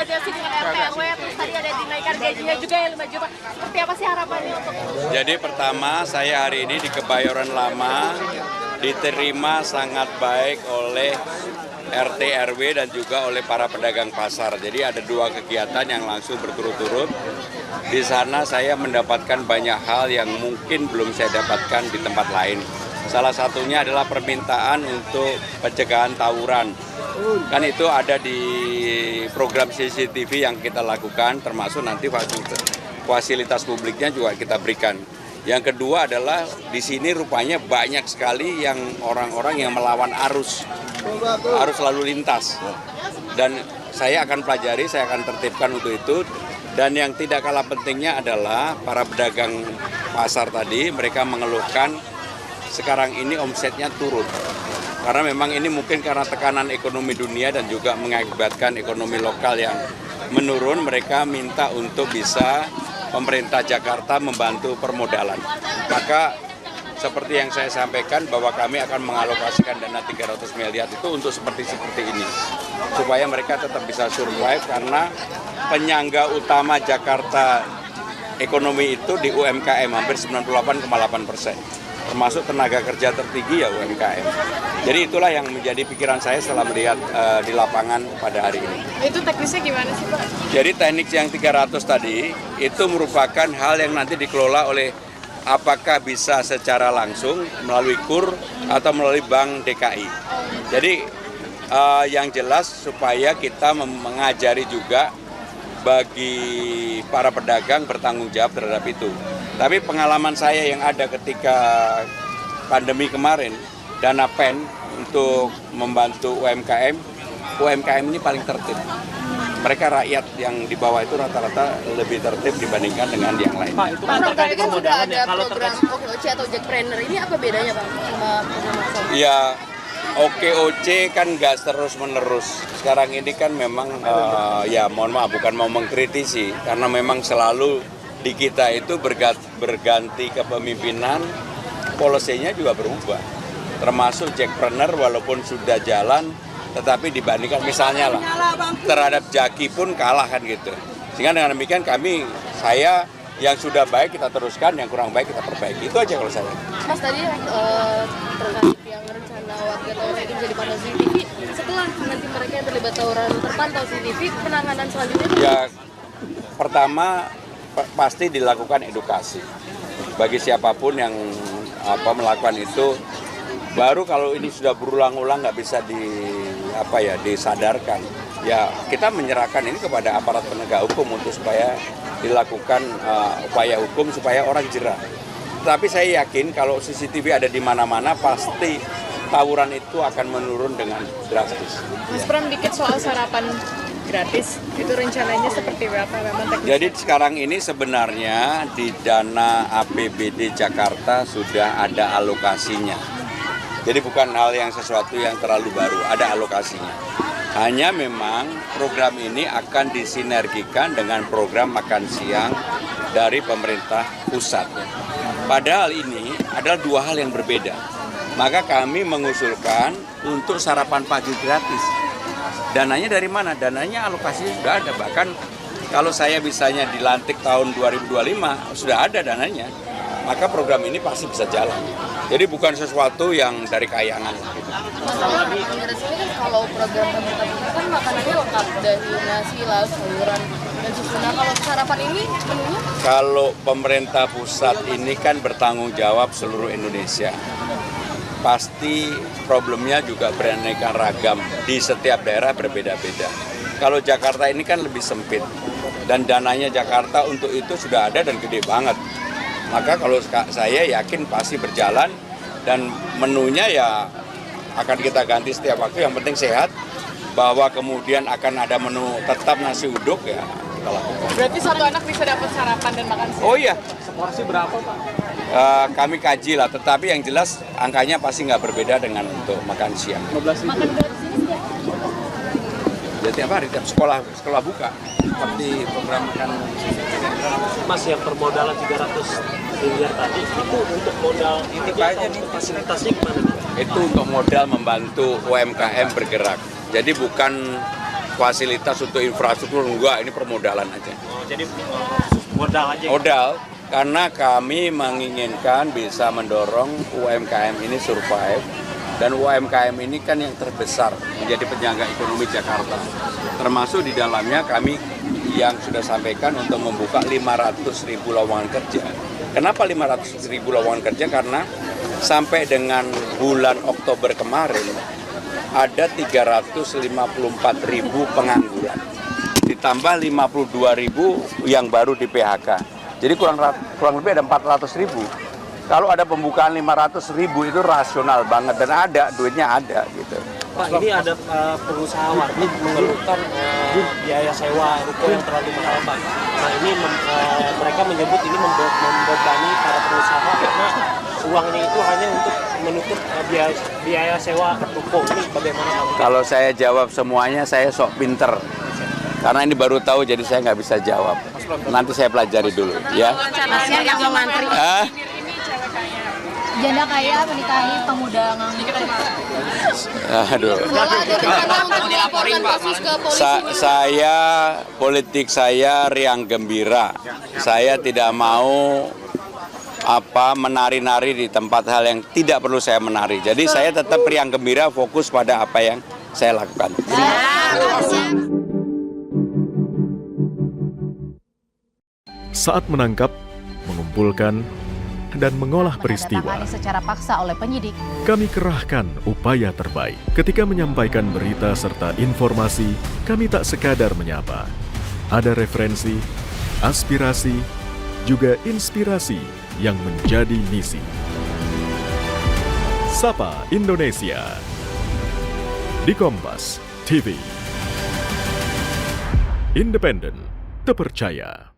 negosiasi dengan RT/RW, terus tadi ada dinaikkan gajinya juga ya 5 juta. Seperti apa sih harapannya untuk itu? Jadi pertama saya hari ini di Kebayoran Lama diterima sangat baik oleh RT/RW dan juga oleh para pedagang pasar. Jadi ada 2 kegiatan yang langsung berturut-turut. Di sana saya mendapatkan banyak hal yang mungkin belum saya dapatkan di tempat lain. Salah satunya adalah permintaan untuk pencegahan tawuran. Kan itu ada di program CCTV yang kita lakukan, termasuk nanti fasilitas publiknya juga kita berikan. Yang kedua adalah di sini rupanya banyak sekali yang orang-orang yang melawan arus lalu lintas. Dan saya akan pelajari, saya akan tertibkan untuk itu. Dan yang tidak kalah pentingnya adalah para pedagang pasar tadi, mereka mengeluhkan sekarang ini omsetnya turun. Karena memang ini mungkin karena tekanan ekonomi dunia dan juga mengakibatkan ekonomi lokal yang menurun, mereka minta untuk bisa pemerintah Jakarta membantu permodalan. Maka seperti yang saya sampaikan bahwa kami akan mengalokasikan dana 300 miliar itu untuk seperti ini. Supaya mereka tetap bisa survive karena penyangga utama Jakarta ekonomi itu di UMKM hampir 98,8%. Termasuk tenaga kerja tertinggi ya UMKM. Jadi itulah yang menjadi pikiran saya setelah melihat di lapangan pada hari ini. Itu teknisnya gimana sih Pak? Jadi teknik yang 300 tadi itu merupakan hal yang nanti dikelola oleh apakah bisa secara langsung melalui KUR atau melalui Bank DKI. Jadi yang jelas supaya kita mengajari juga bagi para pedagang bertanggung jawab terhadap itu. Tapi pengalaman saya yang ada ketika pandemi kemarin, dana PEN untuk membantu UMKM ini paling tertib. Mereka rakyat yang di bawah itu rata-rata lebih tertib dibandingkan dengan yang lain. Pak, itu kan terkait kan sudah ada program OKOC atau Jackpreneur. Ini apa bedanya Pak sama program? Ya, OKOC kan nggak terus-menerus. Sekarang ini kan memang, ya mohon maaf bukan mau mengkritisi, karena memang selalu di kita itu berganti kepemimpinan, polisinya juga berubah. Termasuk Jackpreneur walaupun sudah jalan, tetapi dibandingkan misalnya lah, terhadap Jaki pun kalah kan gitu. Sehingga dengan demikian saya yang sudah baik kita teruskan, yang kurang baik kita perbaiki. Itu aja kalau saya. Mas tadi terkait yang rencana warga tawuran itu menjadi pantau CCTV, setelah nanti mereka yang terlibat tawuran terpantau CCTV, penanganan selanjutnya? Ya, pertama pasti dilakukan edukasi bagi siapapun yang melakukan itu. Baru kalau ini sudah berulang-ulang nggak bisa disadarkan, ya kita menyerahkan ini kepada aparat penegak hukum untuk supaya dilakukan upaya hukum supaya orang jerah. Tapi saya yakin kalau CCTV ada di mana-mana pasti tawuran itu akan menurun dengan drastis. Mas Pram, dikit soal sarapan gratis, itu rencananya seperti apa? Jadi sekarang ini sebenarnya di dana APBD Jakarta sudah ada alokasinya. Jadi bukan hal yang sesuatu yang terlalu baru, ada alokasinya. Hanya memang program ini akan disinergikan dengan program makan siang dari pemerintah pusat. Padahal ini adalah 2 hal yang berbeda. Maka kami mengusulkan untuk sarapan pagi gratis. Dananya dari mana? Dananya alokasinya sudah ada. Bahkan kalau saya misalnya dilantik tahun 2025, sudah ada dananya. Maka program ini pasti bisa jalan. Jadi bukan sesuatu yang dari kayangan. Menurut saya kan kalau program pemerintah pusat kan makanannya lengkap dari nasi, lauk, sayuran, dan susu. Nah kalau sarapan ini menunya? Kalau pemerintah pusat ini kan bertanggung jawab seluruh Indonesia. Pasti problemnya juga beraneka ragam. Di setiap daerah berbeda-beda. Kalau Jakarta ini kan lebih sempit. Dan dananya Jakarta untuk itu sudah ada dan gede banget. Maka kalau saya yakin pasti berjalan dan menunya ya akan kita ganti setiap waktu. Yang penting sehat, bahwa kemudian akan ada menu tetap nasi uduk ya kita lakukan. Berarti satu anak bisa dapat sarapan dan makan siang? Oh iya. Seporsi berapa Pak? Kami kaji lah, tetapi yang jelas angkanya pasti nggak berbeda dengan untuk makan siang. 15.000. Makan gratis ini setiap Jadi tiap hari, tiap sekolah buka seperti program makan. Mas, yang permodalan 300 miliar tadi itu untuk modal intinya atau fasilitasnya gimana? Itu untuk modal membantu UMKM bergerak. Jadi bukan fasilitas untuk infrastruktur, enggak, ini permodalan aja. Oh, jadi modal aja. Modal, karena kami menginginkan bisa mendorong UMKM ini survive, dan UMKM ini kan yang terbesar menjadi penyangga ekonomi Jakarta. Termasuk di dalamnya kami yang sudah sampaikan untuk membuka 500.000 lowongan kerja. Kenapa 500.000 lowongan kerja? Karena sampai dengan bulan Oktober kemarin ada 354.000 pengangguran. Ditambah 52.000 yang baru di PHK. Jadi kurang lebih ada 400.000. Kalau ada pembukaan 500.000 itu rasional banget dan ada, duitnya ada gitu. Pak, ini ada pengusaha warteg mengeluhkan biaya sewa ruko yang terlalu mahal, Pak. Nah, ini mereka menyebut ini membebani para pengusaha karena uangnya itu hanya untuk menutup biaya sewa ruko. Ini bagaimana Pak? Kalau saya jawab semuanya, saya sok pinter. Karena ini baru tahu, jadi saya nggak bisa jawab. Nanti saya pelajari dulu, ya. Rencananya yang mengantri. Janda kaya menikahi pemuda nganggur. Aduh. Bahwa ada rencana untuk melaporkan kasus ke polisi. Politik saya riang gembira. Saya tidak mau menari-nari di tempat hal yang tidak perlu saya menari. Jadi saya tetap riang gembira, fokus pada apa yang saya lakukan. Saat menangkap, mengumpulkan, dan mengolah peristiwa, Ditangani secara paksa oleh penyidik. kami kerahkan upaya terbaik. Ketika menyampaikan berita serta informasi, kami tak sekadar menyapa. Ada referensi, aspirasi, juga inspirasi yang menjadi misi. Sapa Indonesia di Kompas TV. Independen, terpercaya.